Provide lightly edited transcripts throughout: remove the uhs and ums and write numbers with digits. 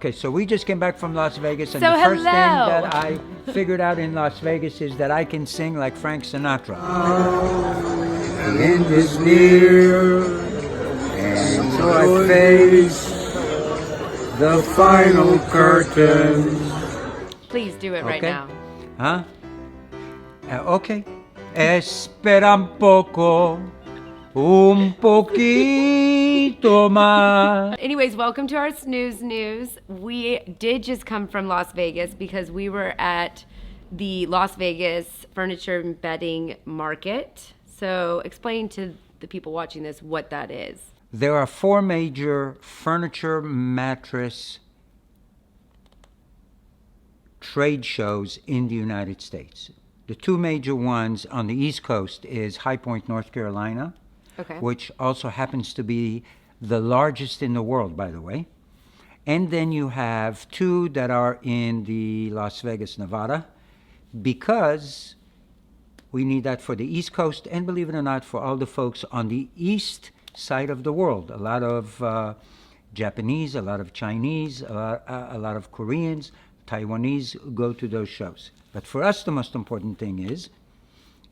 Okay, so we just came back from Las Vegas, and So the first thing hello. that I figured out in Las Vegas is that I can sing like Frank Sinatra. The end is near, and so I face the final curtain. Please do it right Okay? now. Huh? Okay. Espera un poquito más. Anyways, welcome to our Snooze News. We did just come from Las Vegas because we were at the Las Vegas Furniture and Bedding Market. So explain to the people watching this what that is. There are 4 major furniture mattress trade shows in the United States. The 2 major ones on the East Coast is High Point, North Carolina, Okay. which also happens to be the largest in the world, by the way. And then you have 2 that are in the Las Vegas, Nevada, because we need that for the East Coast and, believe it or not, for all the folks on the east side of the world. A lot of Japanese, a lot of Chinese, a lot of Koreans, Taiwanese go to those shows. But for us, the most important thing is,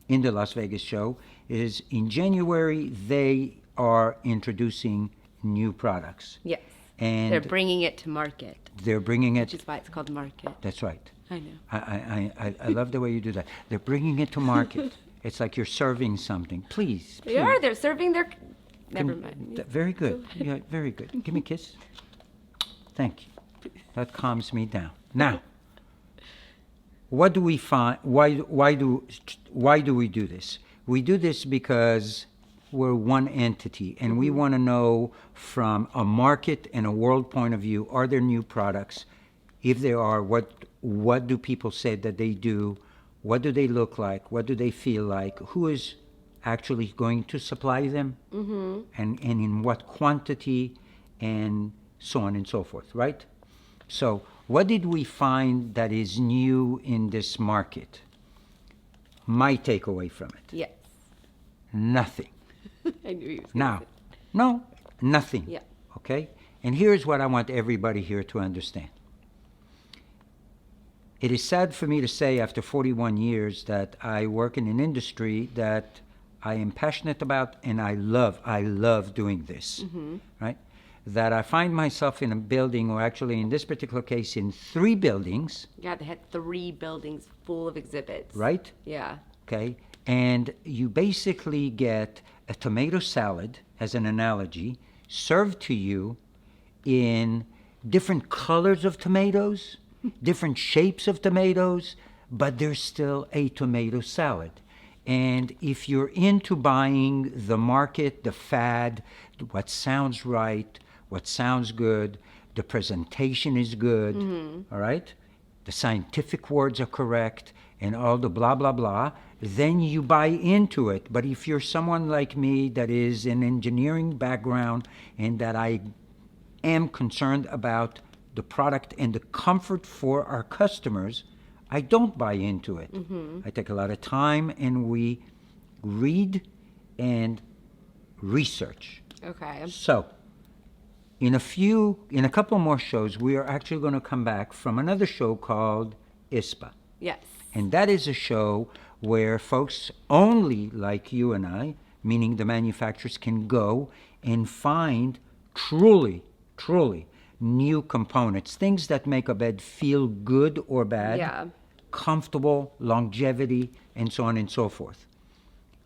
in the Las Vegas show, is in January, they are introducing new products. Yes. And They're bringing it to market, they're bringing which it. is why it's called market. That's right. I know. I love the way you do that. They're bringing it to market. It's like you're serving something. Please. They are. They're serving their... Never mind. Very good. Yeah, very good. Give me a kiss. Thank you. That calms me down. Now, what do we find? Why do we do this? We do this because we're one entity, and we want to know from a market and a world point of view: are there new products? If there are, what do people say that they do? What do they look like? What do they feel like? Who is actually going to supply them? And in what quantity, and so on and so forth, right? So what did we find that is new in this market? My takeaway from it: Yes. nothing. I knew he was gonna Now, say it. no, nothing. Yeah. Okay? And here's what I want everybody here to understand. It is sad for me to say, after 41 years, that I work in an industry that I am passionate about and I love doing this, right? That I find myself in a building, or actually in this particular case, in 3 buildings, Yeah, they had 3 buildings full of exhibits. right? Yeah. Okay? And you basically get a tomato salad, as an analogy, served to you in different colors of tomatoes, different shapes of tomatoes, but there's still a tomato salad. And if you're into buying the market, the fad, what sounds right, what sounds good, the presentation is good, all right? The scientific words are correct, and all the blah, blah, blah, then you buy into it. But if you're someone like me that is an engineering background and that I am concerned about the product and the comfort for our customers, I don't buy into it. I take a lot of time, and we read and research. Okay. So, in a couple more shows, we are actually going to come back from another show called ISPA. Yes. And that is a show where folks only like you and I, meaning the manufacturers, can go and find truly new components, things that make a bed feel good or bad, Yeah. comfortable, longevity, and so on and so forth.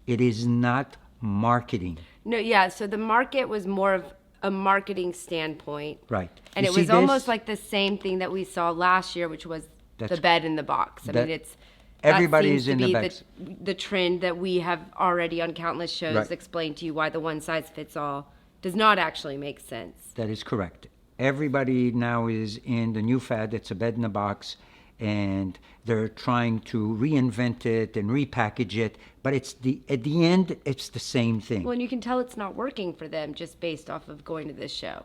It is not marketing. No, yeah, so the market was more of a marketing standpoint. Right. And You it see was this? almost like the same thing that we saw last year, which was That's- the bed in the box. I that- mean, it's everybody that is seems in to the be bags. the trend that we have already on countless shows Right. explained to you why the one size fits all does not actually make sense. That is correct. Everybody now is in the new fad. It's a bed in a box, and they're trying to reinvent it and repackage it. But at the end, it's the same thing. Well, and you can tell it's not working for them just based off of going to this show.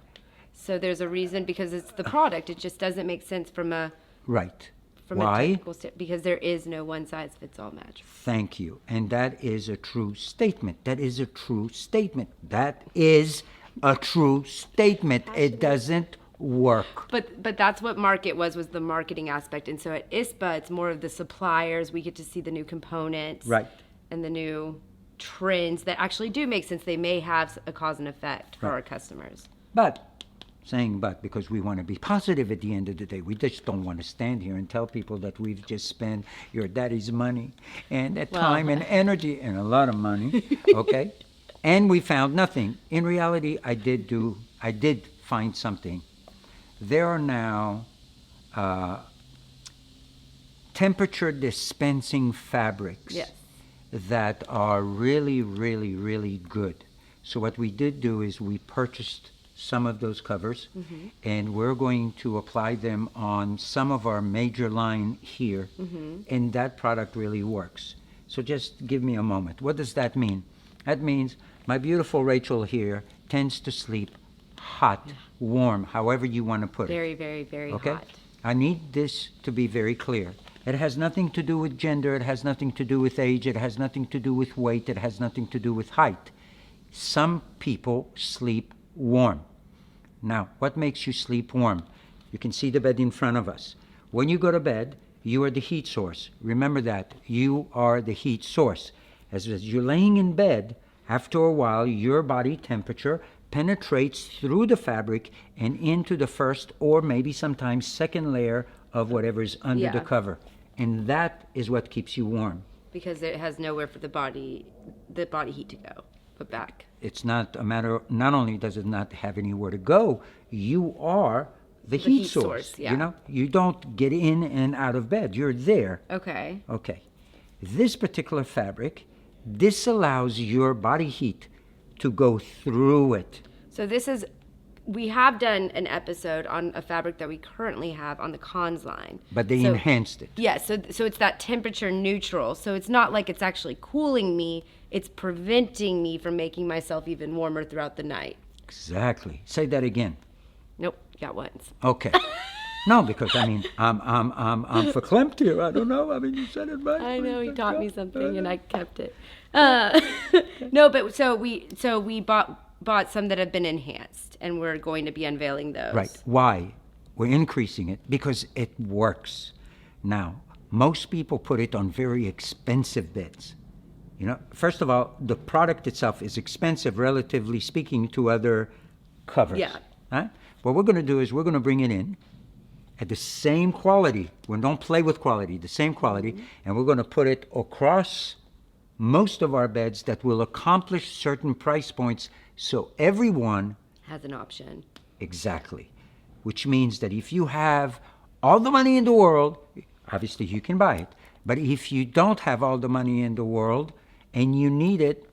So there's a reason, because it's the product. It just doesn't make sense from a Right. a Why? technical because there is no one size fits all mattress. Thank you. And that is a true statement. That is a true statement. That is a true statement. It doesn't work. But that's what market was the marketing aspect. And so at ISPA, it's more of the suppliers. We get to see the new components. Right. And the new trends that actually do make sense. They may have a cause and effect for our customers. But, saying but because we want to be positive at the end of the day. We just don't want to stand here and tell people that we've just spent your daddy's money and that time and energy and a lot of money, okay? And we found nothing. In reality, I did find something. There are now temperature dispensing fabrics. Yes. That are really, really, really good. So what we did do is we purchased some of those covers, and we're going to apply them on some of our major line here, and that product really works. So just give me a moment. What does that mean? That means my beautiful Rachel here tends to sleep hot, warm, however you want to put it. Very, very, very Okay? hot. I need this to be very clear. It has nothing to do with gender. It has nothing to do with age. It has nothing to do with weight. It has nothing to do with height. Some people sleep warm. Now, what makes you sleep warm? You can see the bed in front of us. When you go to bed, you are the heat source. Remember that. You are the heat source. As you're laying in bed, after a while, your body temperature penetrates through the fabric and into the first or maybe sometimes second layer of whatever is under the cover. And that is what keeps you warm. Because it has nowhere for the body heat to go, but back. It's not a matter, not only does it not have anywhere to go, you are the heat source. Yeah. You know, you don't get in and out of bed. You're there. Okay. Okay. This particular fabric disallows your body heat to go through it. So we have done an episode on a fabric that we currently have on the Cons line. But they enhanced it. Yeah, so it's that temperature neutral. So it's not like it's actually cooling me, it's preventing me from making myself even warmer throughout the night. Exactly. Say that again. Nope, got once. Okay. No, because I mean, I'm verklempt here. I don't know. I mean, you said it right. I know he taught me something and I kept it. No, but so we bought some that have been enhanced, and we're going to be unveiling those. Right. Why? We're increasing it because it works. Now, most people put it on very expensive beds. You know, first of all, the product itself is expensive, relatively speaking, to other covers. Yeah. Right? What we're going to do is we're going to bring it in at the same quality. We don't play with quality, the same quality, and we're going to put it across most of our beds that will accomplish certain price points so everyone Has an option. exactly, which means that if you have all the money in the world, obviously you can buy it, but if you don't have all the money in the world and you need it,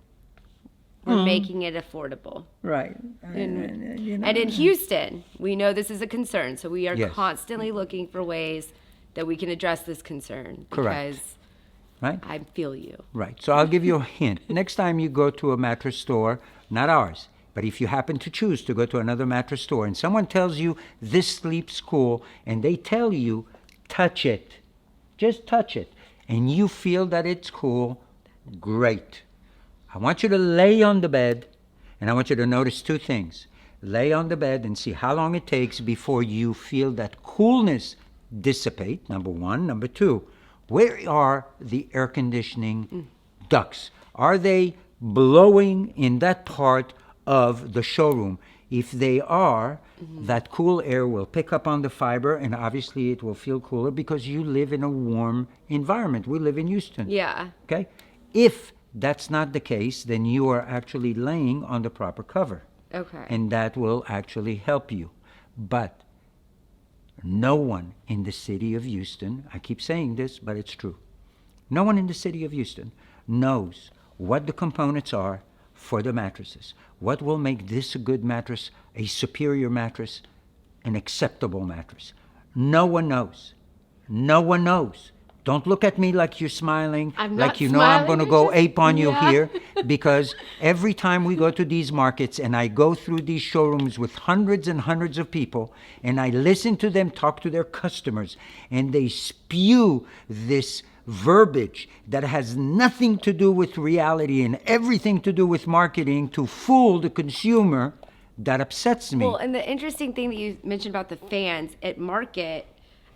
We're making it affordable. right, And, you know, and in Houston, we know this is a concern, so we are Yes. constantly looking for ways that we can address this concern. Correct. Because right? I feel you. Right. So I'll give you a hint. Next time you go to a mattress store, not ours, but if you happen to choose to go to another mattress store and someone tells you this sleeps cool and they tell you, touch it, just touch it, and you feel that it's cool, great. I want you to lay on the bed and I want you to notice two things. Lay on the bed and see how long it takes before you feel that coolness dissipate, number one. Number two, where are the air conditioning ducts? Are they blowing in that part of the showroom? If they are, that cool air will pick up on the fiber and obviously it will feel cooler because you live in a warm environment. We live in Houston. Yeah. Okay? If that's not the case, then you are actually laying on the proper cover. Okay. And that will actually help you. But no one in the city of Houston, I keep saying this, but it's true. No one in the city of Houston knows what the components are for the mattresses. What will make this a good mattress, a superior mattress, an acceptable mattress? No one knows. No one knows. Don't look at me like you're smiling, I'm like not you know I'm going to smiling, go just- ape on you yeah. here, because every time we go to these markets and I go through these showrooms with hundreds and hundreds of people and I listen to them talk to their customers and they spew this verbiage that has nothing to do with reality and everything to do with marketing to fool the consumer, That upsets me. Well, and the interesting thing that you mentioned about the fans at Market,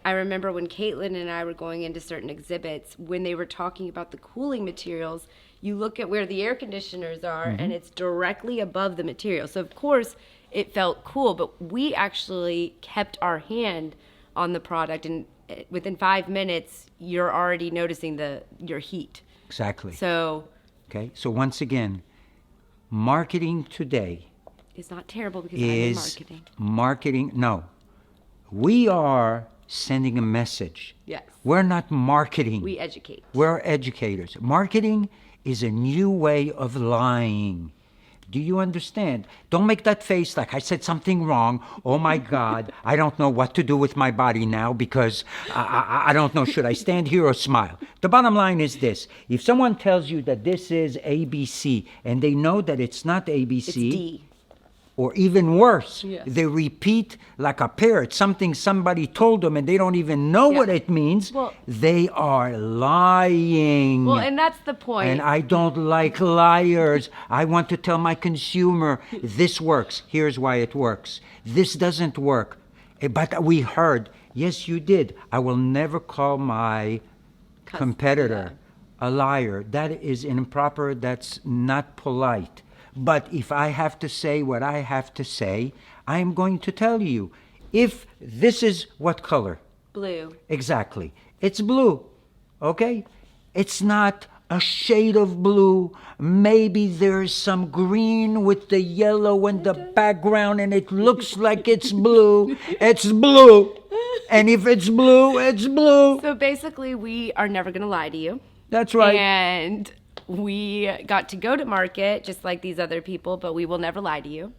I remember when Caitlin and I were going into certain exhibits, when they were talking about the cooling materials, you look at where the air conditioners are and it's directly above the material. So, of course, it felt cool, but we actually kept our hand on the product, and within 5 minutes, you're already noticing your heat. Exactly. So, Okay. So once again, marketing today it's not terrible because I'm in is marketing. No, we are sending a message. Yes. We're not marketing. We educate. We're educators. Marketing is a new way of lying. Do you understand? Don't make that face like I said something wrong. Oh my God, I don't know what to do with my body now because I don't know, should I stand here or smile? The bottom line is this. If someone tells you that this is ABC and they know that it's not ABC, It's D. or even worse, Yes. they repeat like a parrot something somebody told them and they don't even know what it means, Well- they are lying. Well, and that's the point. And I don't like liars. I want to tell my consumer, this works. Here's why it works. This doesn't work. But we heard, yes, you did. I will never call my competitor a liar. That is improper. That's not polite. But if I have to say what I have to say, I am going to tell you. If this is what color? Blue. Exactly. It's blue. Okay? It's not a shade of blue. Maybe there's some green with the yellow in the background and it looks like it's blue. It's blue. And if it's blue, it's blue. So basically, we are never going to lie to you. That's right. And we got to go to Market just like these other people, but we will never lie to you.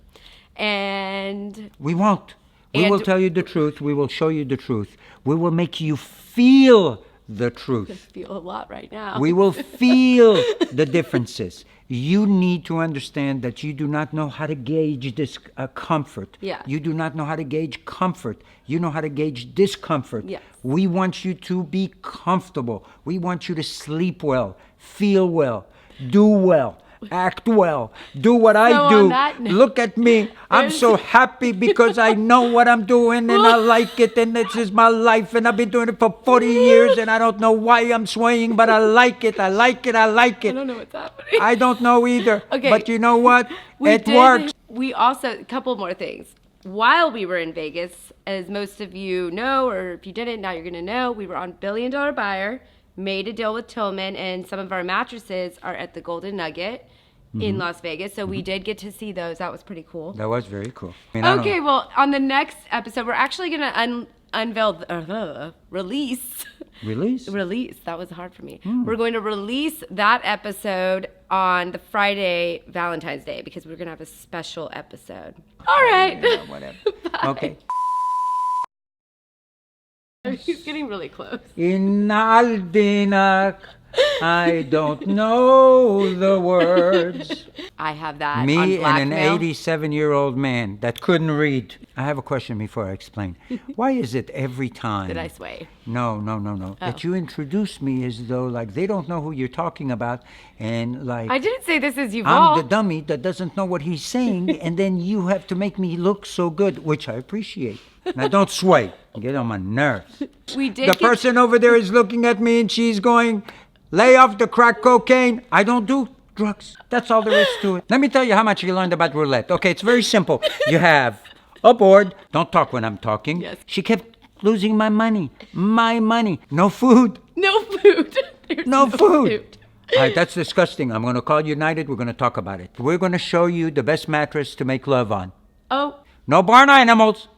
And We won't. We And- will tell you the truth. We will show you the truth. We will make you feel the truth. feel a lot right now. We will feel the differences. You need to understand that you do not know how to gauge this comfort. Yeah. You do not know how to gauge comfort. You know how to gauge discomfort. Yes. We want you to be comfortable. We want you to sleep well, feel well, do well, act well, do what So I on do. that note- Look at me. I'm so happy because I know what I'm doing and I like it and this is my life and I've been doing it for 40 years and I don't know why I'm swaying, but I like it. I like it. I like I it. don't know what's happening. I don't know either. Okay. But you know what? We It did- works. We also, a couple more things. While we were in Vegas, as most of you know, or if you didn't, now you're going to know, we were on Billion Dollar Buyer, made a deal with Tillman, and some of our mattresses are at the Golden Nugget in Las Vegas. So we did get to see those. That was pretty cool. That was very cool. I mean, I don't Okay, know. well, on the next episode, we're actually going to unveil, release. Release? That was hard for me. We're going to release that episode on the Friday, Valentine's Day, because we're going to have a special episode. All right. Yeah, whatever. Okay. He's getting really close. Inaldinak. I don't know the words. I have that on Me and an blackmail. 87-year-old man that couldn't read. I have a question before I explain. Why is it every time? Did I sway? No. That you introduce me as though like they don't know who you're talking about and like I didn't say this is I'm Yuval. the dummy that doesn't know what he's saying and then you have to make me look so good, which I appreciate. Now don't sway. Get on my nerves. We did The get- person over there is looking at me and she's going, lay off the crack cocaine. I don't do drugs. That's all there is to it. Let me tell you how much you learned about roulette. Okay, it's very simple. You have a board. Don't talk when I'm talking. Yes. She kept losing my money. My money. No food. No food. There's No food. All right, that's disgusting. I'm going to call United. We're going to talk about it. We're going to show you the best mattress to make love on. Oh, No barn animals.